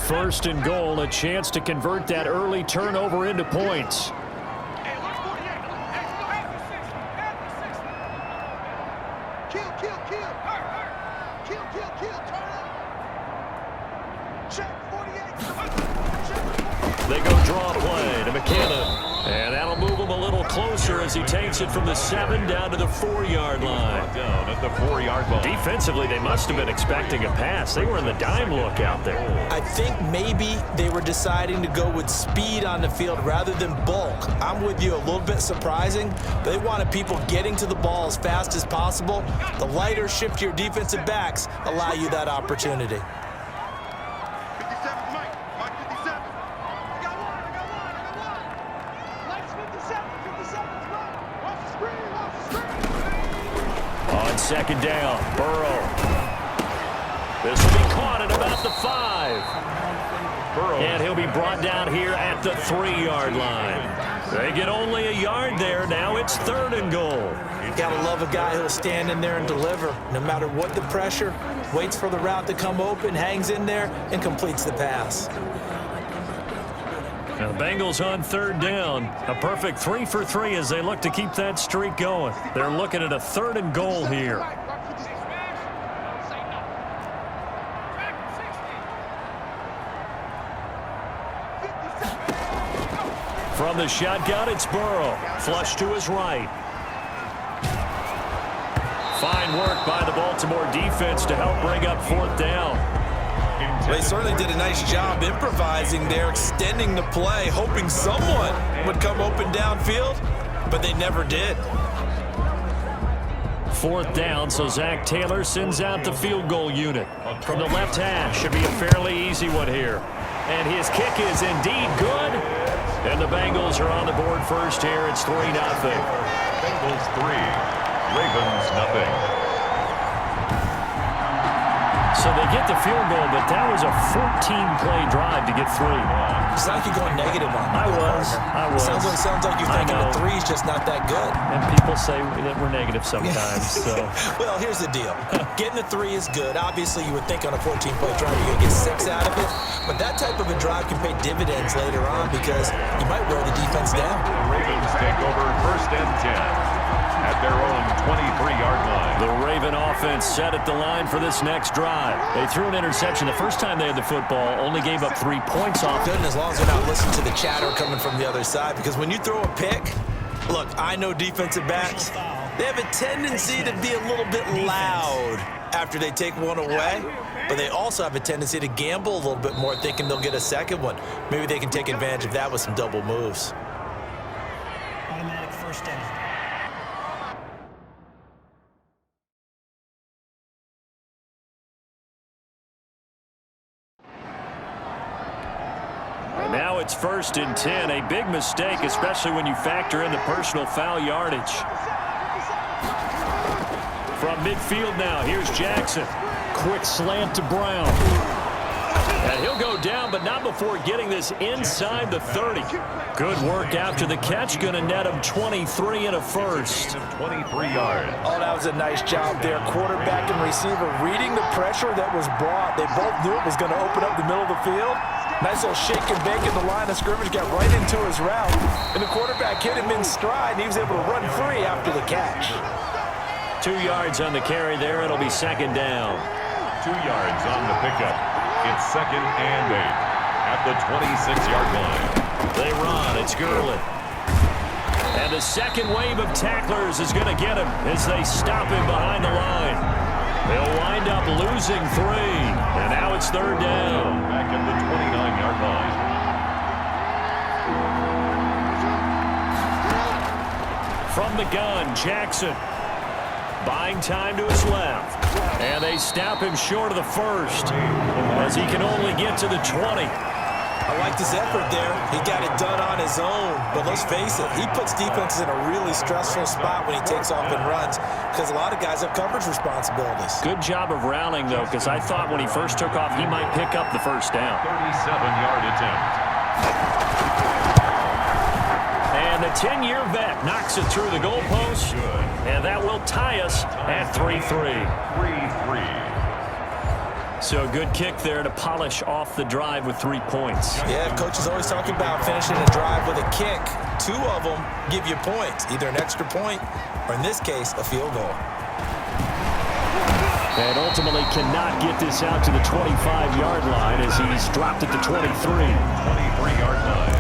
First and goal, a chance to convert that early turnover into points. They go draw play to McKinnon. And that'll move him a little closer as he takes it from the 7 down to the 4-yard line. Down at the 4-yard line. Defensively, they must have been expecting a pass. They were in the dime look out there. I think maybe they were deciding to go with speed on the field rather than bulk. I'm with you, a little bit surprising. They wanted people getting to the ball as fast as possible. The lighter, shiftier defensive backs allow you that opportunity. Second down, Burrow. This will be caught at about the 5. Burrow. And he'll be brought down here at the 3-yard line. They get only a yard there. Now it's 3rd and goal. You gotta love a guy who'll stand in there and deliver. No matter what the pressure, waits for the route to come open, hangs in there, and completes the pass. Now the Bengals on 3rd down. A perfect 3 for 3 as they look to keep that streak going. They're looking at a 3rd and goal here. From the shotgun, it's Burrow. Flush to his right. Fine work by the Baltimore defense to help bring up 4th down. They certainly did a nice job improvising there, extending the play, hoping someone would come open downfield, but they never did. 4th down, so Zach Taylor sends out the field goal unit. From the left hash, should be a fairly easy one here. And his kick is indeed good. And the Bengals are on the board first here. It's 3-0. Bengals 3, Ravens nothing. So they get the field goal, but that was a 14-play drive to get 3. It's like you're going negative on I was. Sounds like you're thinking the 3's just not that good. And people say that we're negative sometimes. So. Well, here's the deal. Getting the 3 is good. Obviously, you would think on a 14-play drive you're going to get 6 out of it. But that type of a drive can pay dividends later on because you might wear the defense down. The Ravens take over 1st and 10. At their own 23-yard line. The Raven offense set at the line for this next drive. They threw an interception the first time they had the football, only gave up 3 points off. Good, and as long as they're not listening to the chatter coming from the other side, because when you throw a pick, look, I know defensive backs, they have a tendency to be a little bit loud after they take one away, but they also have a tendency to gamble a little bit more, thinking they'll get a second one. Maybe they can take advantage of that with some double moves. Automatic 1st down. Now it's 1st and 10. A big mistake, especially when you factor in the personal foul yardage. From midfield now, here's Jackson. Quick slant to Brown. And he'll go down, but not before getting this inside the 30. Good work after the catch. Going to net him 23 and a first. 23 yards. Oh, that was a nice job there. Quarterback and receiver reading the pressure that was brought. They both knew it was going to open up the middle of the field. Nice little shake and bake in the line of scrimmage. Got right into his route. And the quarterback hit him in stride, and he was able to run free after the catch. 2 yards on the carry there. It'll be 2nd down. 2 yards on the pickup. It's 2nd and 8 at the 26-yard line. They run. It's Gurley. And the second wave of tacklers is going to get him as they stop him behind the line. They'll wind up losing 3. And now it's 3rd down. Back at the 29-yard line. From the gun, Jackson. Buying time to his left. And they stop him short of the first as he can only get to the 20. I liked his effort there. He got it done on his own. But let's face it, he puts defenses in a really stressful spot when he takes off and runs because a lot of guys have coverage responsibilities. Good job of rallying, though, because I thought when he first took off, he might pick up the first down. 37-yard attempt. And the 10-year vet knocks it through the goalpost. And that will tie us at 3-3. 3-3. So a good kick there to polish off the drive with 3 points. Yeah, coach is always talking about finishing a drive with a kick. 2 of them give you points, either an extra point or, in this case, a field goal. And ultimately cannot get this out to the 25-yard line as he's dropped at the 23. 23-yard line.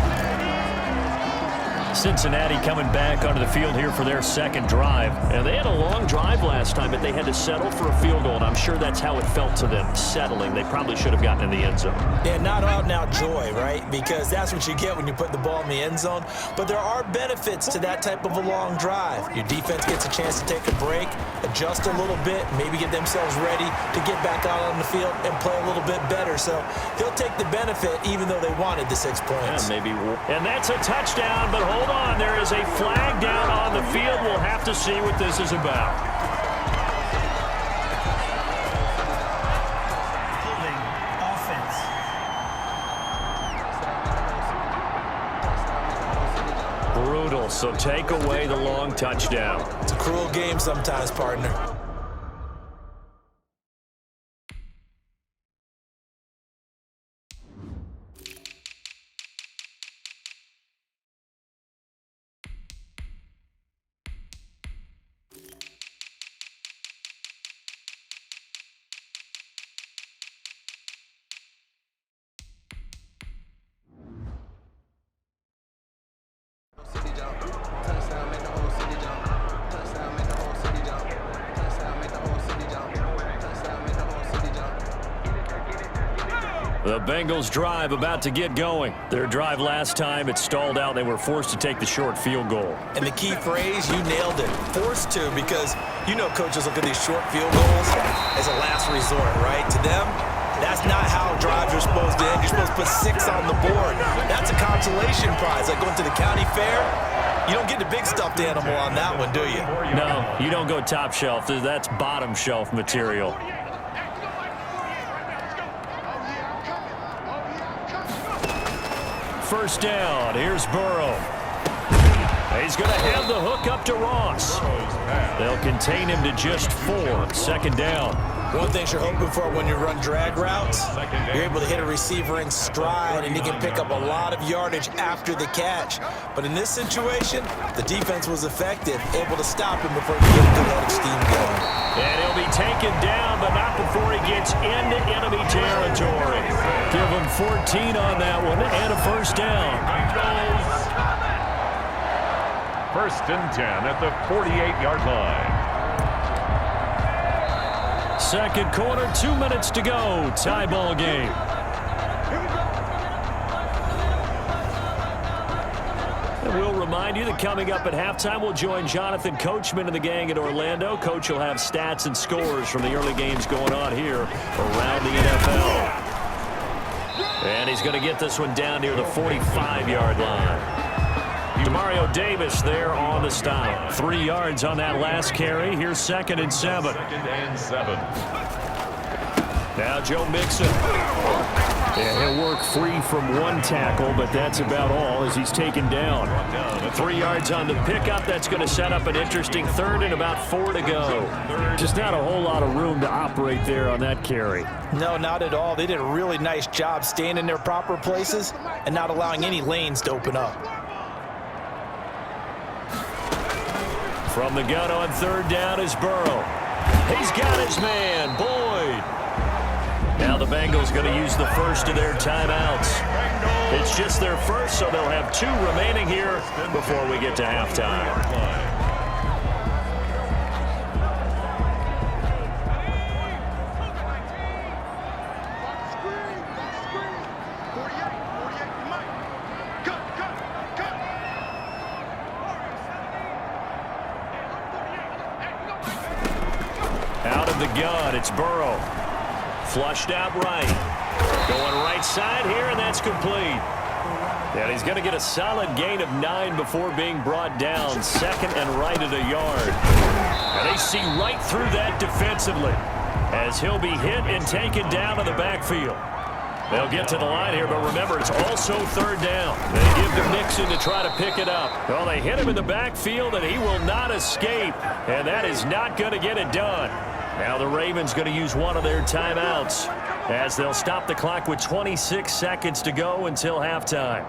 Cincinnati coming back onto the field here for their second drive. And they had a long drive last time, but they had to settle for a field goal, and I'm sure that's how it felt to them, settling. They probably should have gotten in the end zone. Yeah, not out-and-out joy, right? Because that's what you get when you put the ball in the end zone. But there are benefits to that type of a long drive. Your defense gets a chance to take a break, adjust a little bit, maybe get themselves ready to get back out on the field and play a little bit better. So they'll take the benefit even though they wanted the 6 points. Yeah, maybe. And that's a touchdown, but hold on. There is a flag down on the field. We'll have to see what this is about. Holding offense. Brutal, so take away the long touchdown. It's a cruel game sometimes, partner. The Bengals drive about to get going. Their drive last time, it stalled out. They were forced to take the short field goal. And the key phrase, you nailed it. Forced to, because you know coaches look at these short field goals as a last resort, right? To them, that's not how drives are supposed to end. You're supposed to put 6 on the board. That's a consolation prize. Like going to the county fair, you don't get the big stuffed animal on that one, do you? No, you don't go top shelf. That's bottom shelf material. First down. Here's Burrow. He's going to have the hook up to Ross. They'll contain him to just 4. Second down. One thing you're hoping for when you run drag routes, you're able to hit a receiver in stride, and he can pick up a lot of yardage after the catch. But in this situation, the defense was effective, able to stop him before he could get a good head of steam going. And he'll be taken down, but not before he gets into enemy territory. Give him 14 on that one and a first down. First and 10 at the 48-yard line. Second quarter, 2 minutes to go. Tie ball game. And we'll remind you that coming up at halftime, we'll join Jonathan Coachman and the gang in Orlando. Coach will have stats and scores from the early games going on here around the NFL. And he's going to get this one down near the 45-yard line. Demario Davis there on the stop. 3 yards on that last carry. Here's 2nd and 7. 2nd and 7. Now Joe Mixon. Yeah, he'll work free from 1 tackle, but that's about all as he's taken down. 3 yards on the pickup. That's going to set up an interesting 3rd and about 4 to go. Just not a whole lot of room to operate there on that carry. No, not at all. They did a really nice job staying in their proper places and not allowing any lanes to open up. From the gun on 3rd down is Burrow. He's got his man, Boyd. Now the Bengals going to use the first of their timeouts. It's just their first, so they'll have 2 remaining here before we get to halftime. Out of the gun, it's Burrow. Flushed out right. Going right side here, and that's complete. And he's going to get a solid gain of 9 before being brought down. 2nd and right at a yard. And they see right through that defensively as he'll be hit and taken down to the backfield. They'll get to the line here, but remember, it's also 3rd down. They give to Mixon to try to pick it up. Well, they hit him in the backfield, and he will not escape. And that is not going to get it done. Now the Ravens going to use one of their timeouts as they'll stop the clock with 26 seconds to go until halftime.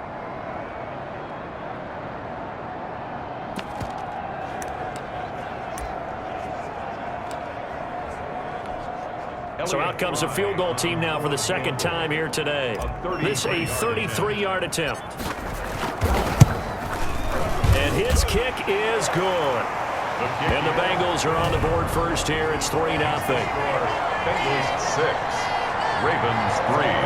So out comes a field goal team now for the second time here today. This a 33-yard attempt. And his kick is good. And the Bengals are on the board first here. It's 3-0. Bengals 6, Ravens 3.